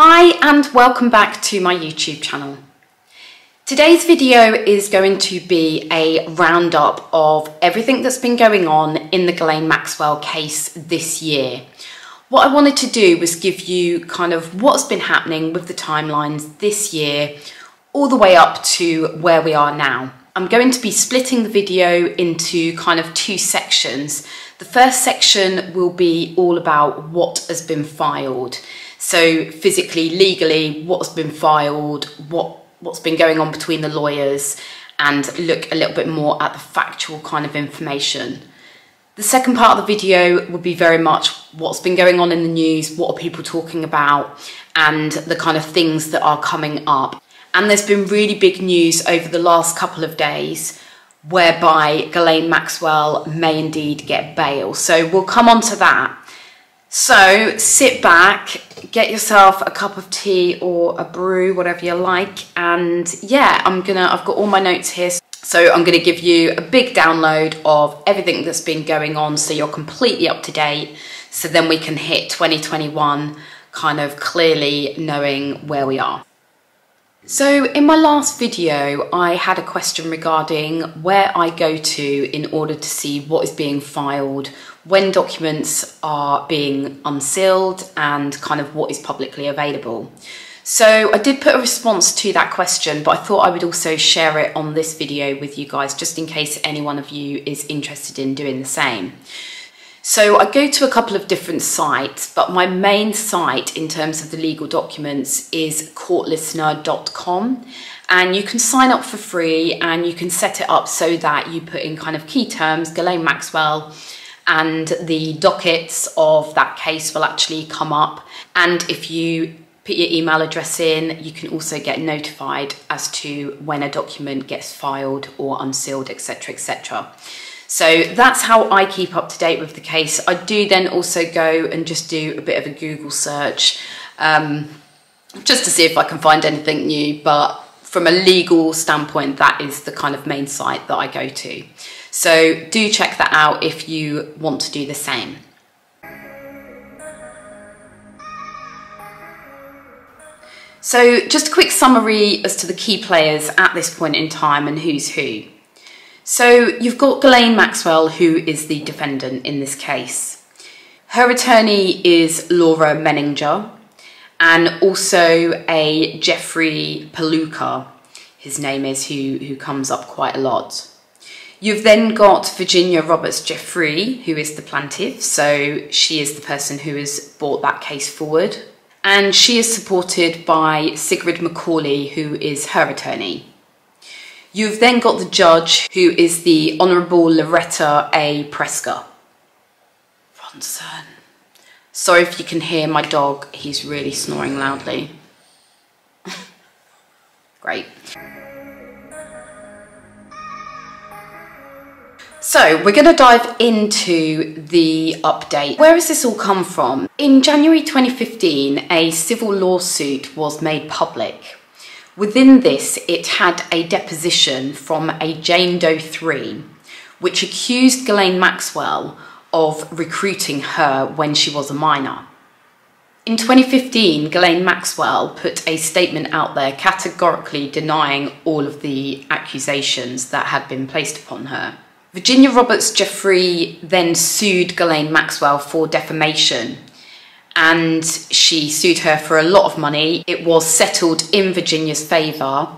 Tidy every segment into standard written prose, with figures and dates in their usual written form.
Hi and welcome back to my YouTube channel. Today's video is going to be a roundup of everything that's been going on in the Ghislaine Maxwell case this year. What I wanted to do was give you kind of what's been happening with the timelines this year all the way up to where we are now. I'm going to be splitting the video into kind of two sections. The first section will be all about what has been filed. So physically, legally, what's been filed, what's been going on between the lawyers, and look a little bit more at the factual kind of information. The second part of the video will be very much what's been going on in the news, what are people talking about, and the kind of things that are coming up. And there's been really big news over the last couple of days whereby Ghislaine Maxwell may indeed get bail. So we'll come on to that. So sit back, get yourself a cup of tea or a brew, whatever you like. And yeah, I've got all my notes here. So I'm gonna give you a big download of everything that's been going on so you're completely up to date. So then we can hit 2021 kind of clearly knowing where we are. So in my last video, I had a question regarding where I go to in order to see what is being filed, when documents are being unsealed, and kind of what is publicly available. So I did put a response to that question, but I thought I would also share it on this video with you guys, just in case any one of you is interested in doing the same. So I go to a couple of different sites, but my main site in terms of the legal documents is courtlistener.com, and you can sign up for free and you can set it up so that you put in kind of key terms, Ghislaine Maxwell, and the dockets of that case will actually come up. And if you put your email address in, you can also get notified as to when a document gets filed or unsealed, etc., etc. So that's how I keep up to date with the case. I do then also go and just do a bit of a Google search just to see if I can find anything new. But from a legal standpoint, that is the kind of main site that I go to. So do check that out if you want to do the same. So just a quick summary as to the key players at this point in time and who's who. So you've got Ghislaine Maxwell, who is the defendant in this case. Her attorney is Laura Menninger, and also a Jeffrey Paluca, his name is, who comes up quite a lot. You've then got Virginia Roberts Giuffre, who is the plaintiff, so she is the person who has brought that case forward. And she is supported by Sigrid Macaulay, who is her attorney. You've then got the judge, who is the Honourable Loretta A. Preska. Ronson. Sorry if you can hear my dog, he's really snoring loudly. Great. So we're going to dive into the update. Where has this all come from? In January 2015, a civil lawsuit was made public. Within this, it had a deposition from a Jane Doe 3, which accused Ghislaine Maxwell of recruiting her when she was a minor. In 2015, Ghislaine Maxwell put a statement out there categorically denying all of the accusations that had been placed upon her. Virginia Roberts Giuffre then sued Ghislaine Maxwell for defamation, and she sued her for a lot of money. It was settled in Virginia's favour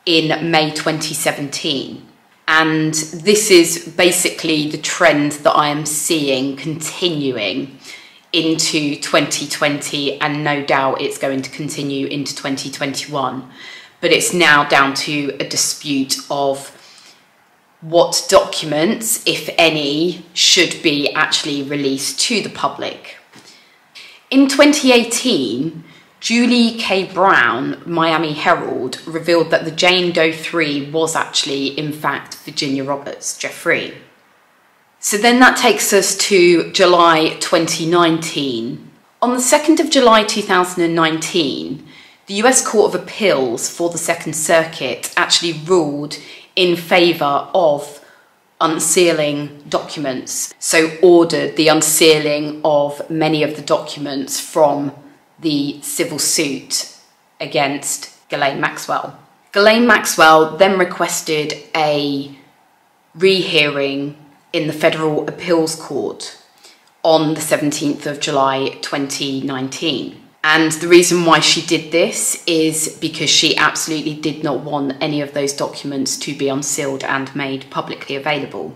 in May 2017. And this is basically the trend that I am seeing continuing into 2020, and no doubt it's going to continue into 2021. But it's now down to a dispute of what documents, if any, should be actually released to the public. In 2018, Julie K. Brown, Miami Herald, revealed that the Jane Doe 3 was actually, in fact, Virginia Roberts Giuffre. So then that takes us to July 2019. On the 2nd of July 2019, the US Court of Appeals for the Second Circuit actually ruled in favour of unsealing documents, so ordered the unsealing of many of the documents from the civil suit against Ghislaine Maxwell. Ghislaine Maxwell then requested a rehearing in the Federal Appeals Court on the 17th of July 2019. And the reason why she did this is because she absolutely did not want any of those documents to be unsealed and made publicly available.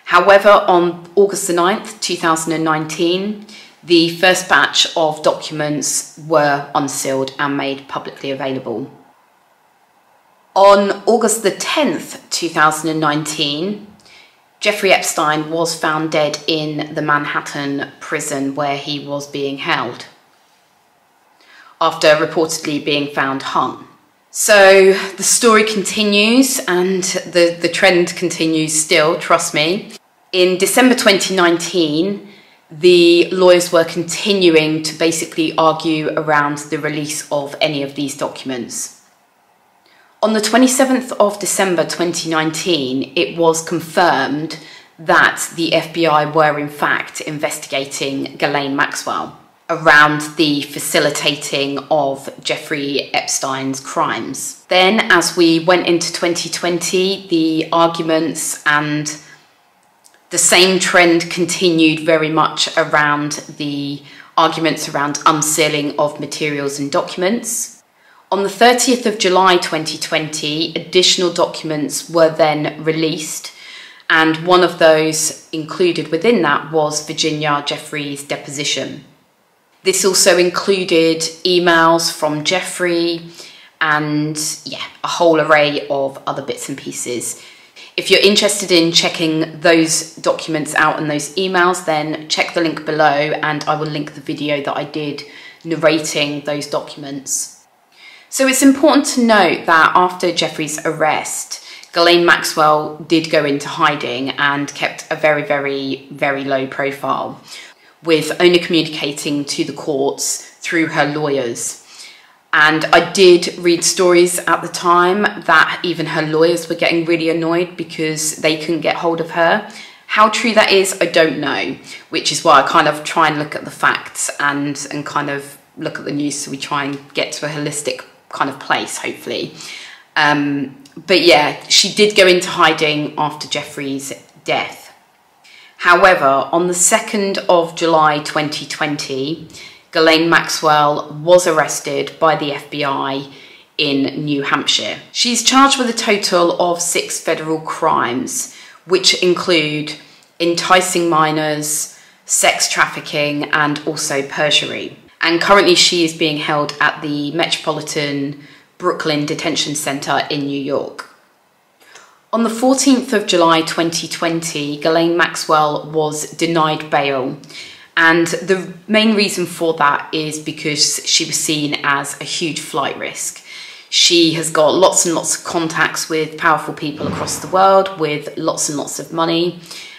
However, on August the 9th, 2019, the first batch of documents were unsealed and made publicly available. On August the 10th, 2019, Jeffrey Epstein was found dead in the Manhattan prison where he was being held, after reportedly being found hung. So the story continues, and the trend continues still, trust me. In December 2019, the lawyers were continuing to basically argue around the release of any of these documents. On the 27th of December 2019, it was confirmed that the FBI were in fact investigating Ghislaine Maxwell around the facilitating of Jeffrey Epstein's crimes. Then, as we went into 2020, the arguments and the same trend continued very much around the arguments around unsealing of materials and documents. On the 30th of July 2020, additional documents were then released, and one of those included within that was Virginia Giuffre's deposition. This also included emails from Giuffre and a whole array of other bits and pieces. If you're interested in checking those documents out and those emails, then check the link below and I will link the video that I did narrating those documents. So it's important to note that after Jeffrey's arrest, Ghislaine Maxwell did go into hiding and kept a very, very, very low profile, with only communicating to the courts through her lawyers. And I did read stories at the time that even her lawyers were getting really annoyed because they couldn't get hold of her. How true that is, I don't know, which is why I kind of try and look at the facts and kind of look at the news, so we try and get to a holistic kind of place, hopefully. But yeah, she did go into hiding after Jeffrey's death. However, on the 2nd of July 2020, Ghislaine Maxwell was arrested by the FBI in New Hampshire. She's charged with a total of 6 federal crimes, which include enticing minors, sex trafficking, and also perjury. And currently she is being held at the Metropolitan Brooklyn Detention Center in New York. On the 14th of July 2020, Ghislaine Maxwell was denied bail, and the main reason for that is because she was seen as a huge flight risk. She has got lots and lots of contacts with powerful people across the world with lots and lots of money,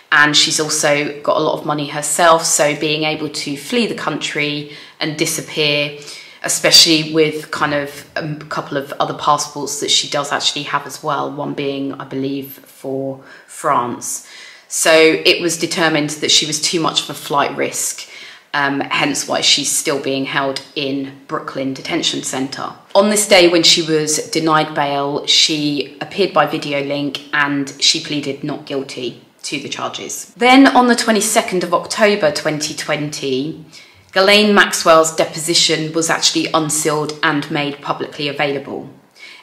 and she's also got a lot of money herself, so being able to flee the country and disappear, especially with kind of a couple of other passports that she does actually have as well, one being, I believe, for France. So it was determined that she was too much of a flight risk, hence why she's still being held in Brooklyn Detention Center. On this day when she was denied bail, she appeared by video link and she pleaded not guilty to the charges. Then on the 22nd of October 2020, Ghislaine Maxwell's deposition was actually unsealed and made publicly available.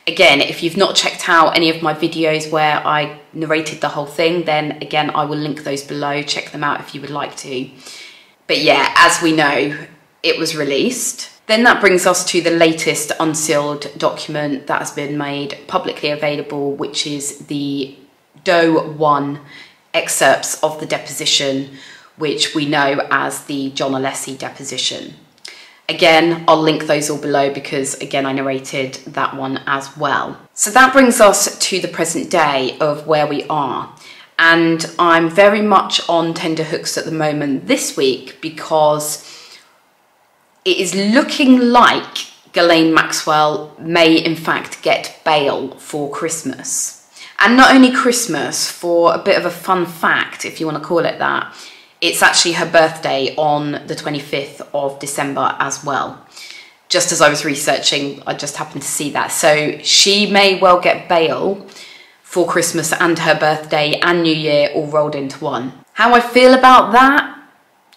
Again, if you've not checked out any of my videos where I narrated the whole thing, then again, I will link those below. Check them out if you would like to. But yeah, as we know, it was released. Then that brings us to the latest unsealed document that has been made publicly available, which is the Doe 1 excerpts of the deposition, which we know as the John Alessi deposition. Again, I'll link those all below because, again, I narrated that one as well. So that brings us to the present day of where we are. And I'm very much on tenterhooks at the moment this week because it is looking like Ghislaine Maxwell may in fact get bail for Christmas. And not only Christmas, for a bit of a fun fact, if you want to call it that, it's actually her birthday on the 25th of December as well. just as I was researching, I just happened to see that. So she may well get bail for Christmas and her birthday and New Year all rolled into one. How I feel about that?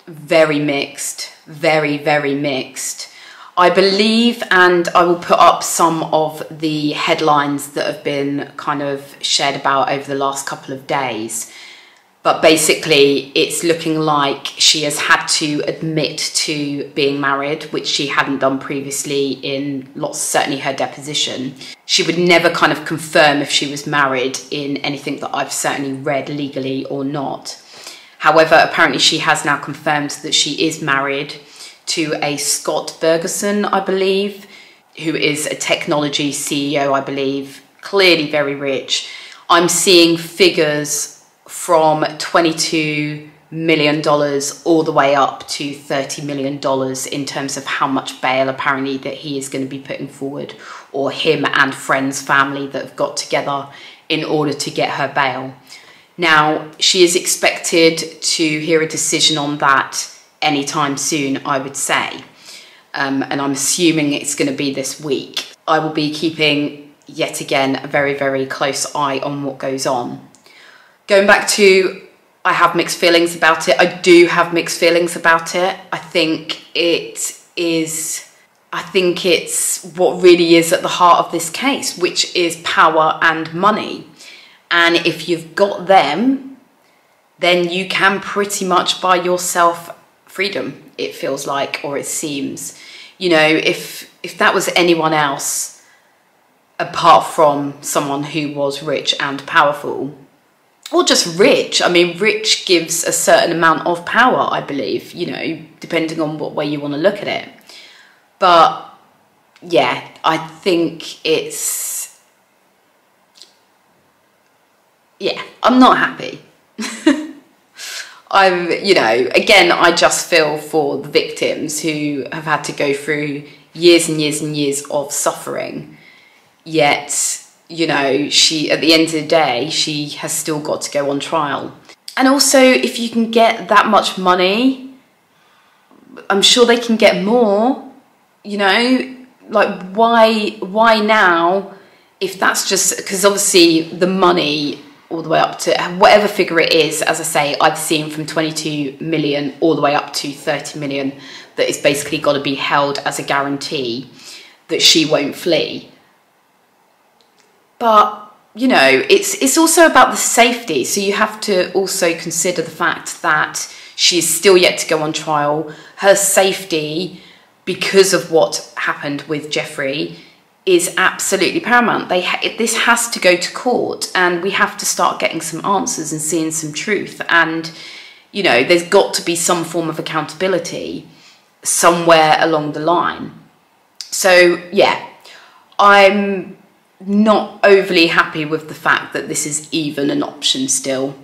Very mixed, very, very mixed. I believe, and I will put up some of the headlines that have been kind of shared about over the last couple of days. But basically, it's looking like she has had to admit to being married, which she hadn't done previously in certainly her deposition. She would never kind of confirm if she was married in anything that I've certainly read, legally or not. However, apparently she has now confirmed that she is married to a Scott Bergerson, I believe, who is a technology CEO, I believe, clearly very rich. I'm seeing figures from $22 million all the way up to $30 million in terms of how much bail apparently that he is going to be putting forward, or him and friends, family that have got together in order to get her bail. Now, she is expected to hear a decision on that anytime soon, I would say. And I'm assuming it's going to be this week. I will be keeping, yet again, a very, very close eye on what goes on. Going back to, I have mixed feelings about it. I do have mixed feelings about it. I think it's what really is at the heart of this case, which is power and money. And if you've got them, then you can pretty much buy yourself freedom, it feels like, or it seems. You know, if that was anyone else, apart from someone who was rich and powerful, or just rich. I mean, rich gives a certain amount of power, I believe, you know, depending on what way you want to look at it. But yeah, I think I'm not happy. You know, again, I just feel for the victims who have had to go through years and years and years of suffering, yet, you know, at the end of the day, she has still got to go on trial. And also, if you can get that much money, I'm sure they can get more, you know, like why now, if that's just, because obviously the money all the way up to whatever figure it is, as I say, I've seen from 22 million all the way up to 30 million that is basically got to be held as a guarantee that she won't flee. But, you know, it's also about the safety. So you have to also consider the fact that she is still yet to go on trial. Her safety, because of what happened with Giuffre, is absolutely paramount. This has to go to court, and we have to start getting some answers and seeing some truth. And, you know, there's got to be some form of accountability somewhere along the line. So, yeah, I'm not overly happy with the fact that this is even an option still.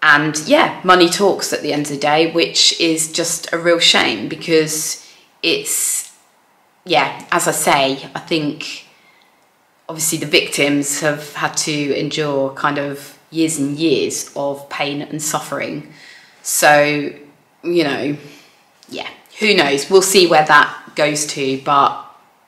And yeah, money talks at the end of the day, which is just a real shame, because it's, yeah, as I say, I think obviously the victims have had to endure kind of years and years of pain and suffering. So, you know, yeah, who knows? We'll see where that goes to, but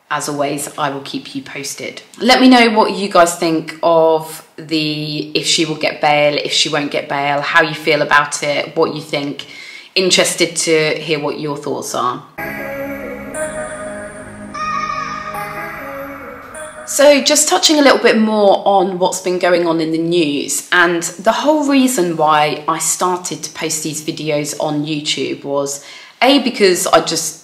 as always, I will keep you posted. Let me know what you guys think of if she will get bail, if she won't get bail, how you feel about it, what you think. Interested to hear what your thoughts are. So just touching a little bit more on what's been going on in the news, and the whole reason why I started to post these videos on YouTube was because I just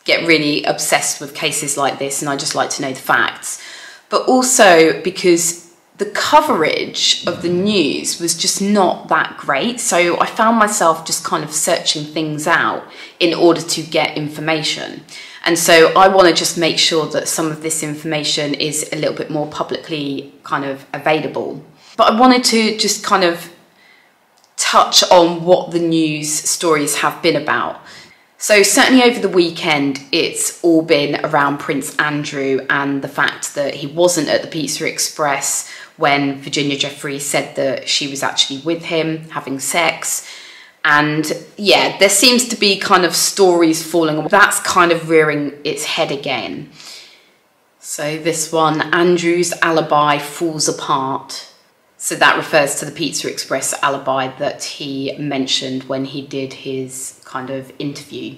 get really obsessed with cases like this and I just like to know the facts, but also because the coverage of the news was just not that great. So I found myself just kind of searching things out in order to get information. And so I want to just make sure that some of this information is a little bit more publicly kind of available. But I wanted to just kind of touch on what the news stories have been about. So certainly over the weekend, it's all been around Prince Andrew and the fact that he wasn't at the Pizza Express when Virginia Giuffre said that she was actually with him having sex. And yeah, there seems to be kind of stories falling. That's kind of rearing its head again. So this one, Andrew's alibi falls apart. So that refers to the Pizza Express alibi that he mentioned when he did his kind of interview.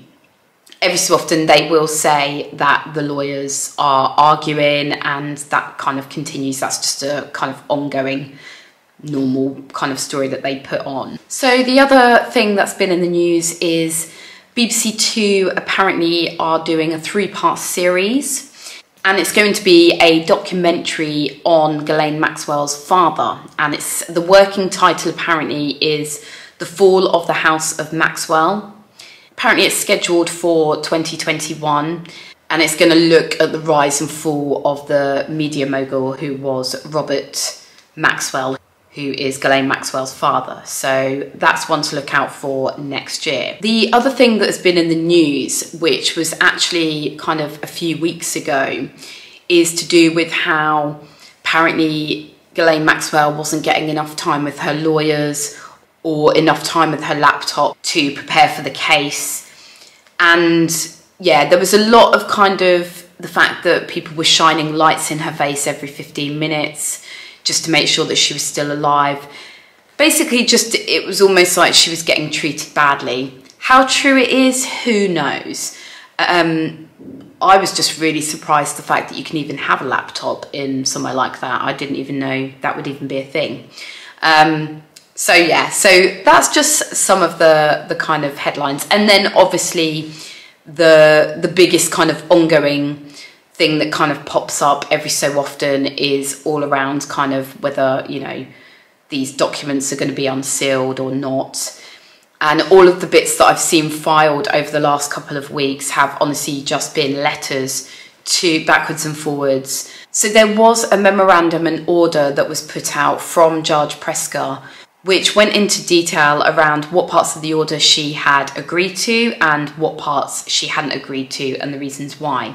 Every so often they will say that the lawyers are arguing, and that kind of continues. That's just a kind of ongoing, normal kind of story that they put on. So the other thing that's been in the news is BBC Two apparently are doing a 3-part series. And it's going to be a documentary on Ghislaine Maxwell's father. And it's the working title apparently is The Fall of the House of Maxwell. Apparently it's scheduled for 2021. And it's going to look at the rise and fall of the media mogul who was Robert Maxwell, who is Ghislaine Maxwell's father. So that's one to look out for next year. The other thing that has been in the news, which was actually kind of a few weeks ago, is to do with how apparently Ghislaine Maxwell wasn't getting enough time with her lawyers or enough time with her laptop to prepare for the case. And yeah, there was a lot of kind of the fact that people were shining lights in her face every 15 minutes, just to make sure that she was still alive. Basically, just it was almost like she was getting treated badly. How true it is, who knows? I was just really surprised the fact that you can even have a laptop in somewhere like that. I didn't even know that would even be a thing. So yeah, so that's just some of the kind of headlines. And then obviously the biggest kind of ongoing thing that kind of pops up every so often is all around kind of whether, you know, these documents are going to be unsealed or not. And all of the bits that I've seen filed over the last couple of weeks have honestly just been letters to backwards and forwards. So there was a memorandum and order that was put out from Judge Preska, which went into detail around what parts of the order she had agreed to and what parts she hadn't agreed to and the reasons why.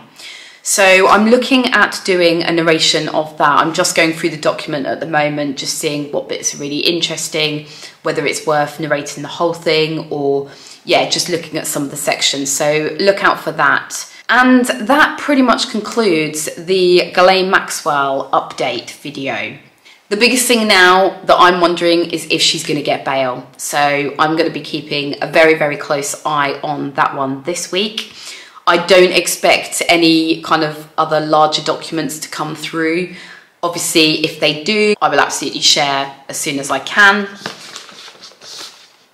So I'm looking at doing a narration of that. I'm just going through the document at the moment, just seeing what bits are really interesting, whether it's worth narrating the whole thing or, yeah, just looking at some of the sections. So look out for that. And that pretty much concludes the Ghislaine Maxwell update video. The biggest thing now that I'm wondering is if she's going to get bail. So I'm going to be keeping a very, very close eye on that one this week. I don't expect any kind of other larger documents to come through. Obviously, if they do, I will absolutely share as soon as I can.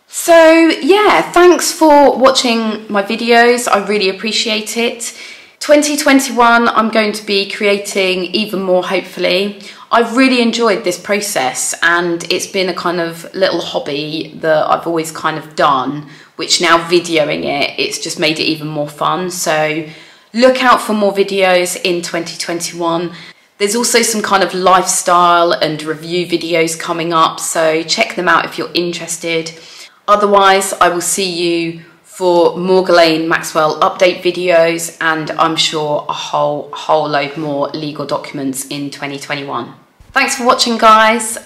So yeah, thanks for watching my videos. I really appreciate it. 2021, I'm going to be creating even more, hopefully. I've really enjoyed this process, and it's been a kind of little hobby that I've always kind of done, which now videoing it, it's just made it even more fun. So look out for more videos in 2021. There's also some kind of lifestyle and review videos coming up, so check them out if you're interested. Otherwise, I will see you for more Ghislaine Maxwell update videos, and I'm sure a whole load more legal documents in 2021. Thanks for watching, guys.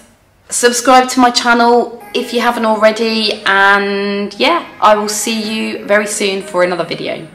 Subscribe to my channel if you haven't already, and yeah, I will see you very soon for another video.